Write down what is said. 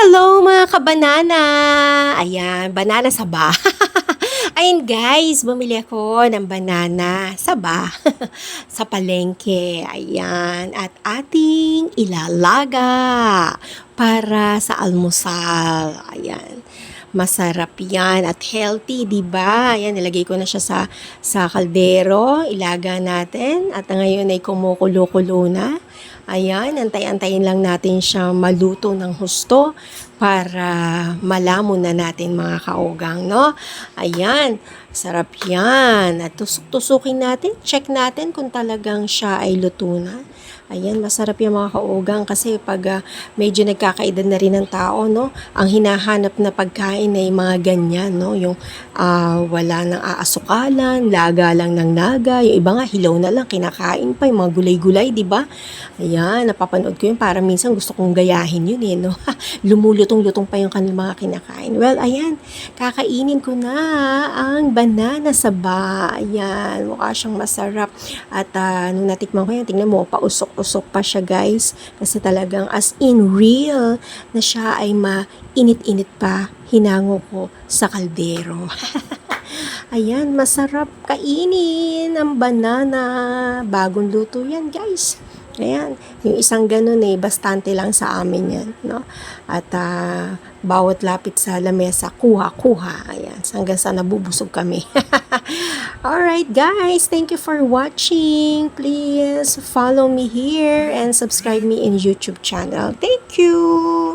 Hello mga kabanana! Ayan, banana saba. Ayan guys, bumili ako ng banana saba sa palengke. Ayan, at ating ilalaga para sa almusal. Ayan. Masarap yan at healthy, di ba? Ayan, nilagay ko na siya sa kaldero. Ilaga natin at ngayon ay kumukulo-kulo na. Ayan, antay-antayin lang natin siya maluto ng husto para malamon na natin mga kaugang, no? Ayan, sarap yan. At tusok-tusukin natin, check natin kung talagang siya ay luto na. Ayan, masarap yung mga kaugang kasi pag medyo nagkakaedad na rin ng tao, no? Ang hinahanap na pagkain ay mga ganyan, no? Yung wala nang aasukalan, laga lang ng laga. Yung iba nga, hilaw na lang, kinakain pa, yung mga gulay-gulay, di ba? Ayan, napapanood ko yun para minsan gusto kong gayahin yun eh, no? Lumulutong-lutong pa yung kanilang mga kinakain. Well, ayan, kakainin ko na ang banana saba. Ayan, mukha siyang masarap. At nung natikman ko yan, tingnan mo, pausok-usok pa siya guys. Kasi talagang as in real na siya ay mainit-init pa. Hinango ko sa kaldero. Ayan, masarap kainin ang banana. Bagong luto yan guys. Ayan, yung isang ganun eh, bastante lang sa amin yan, no? At bawat lapit sa lamesa, kuha-kuha. Ayan, hanggang sa nabubusog kami. Alright guys, thank you for watching. Please follow me here and subscribe me in YouTube channel. Thank you!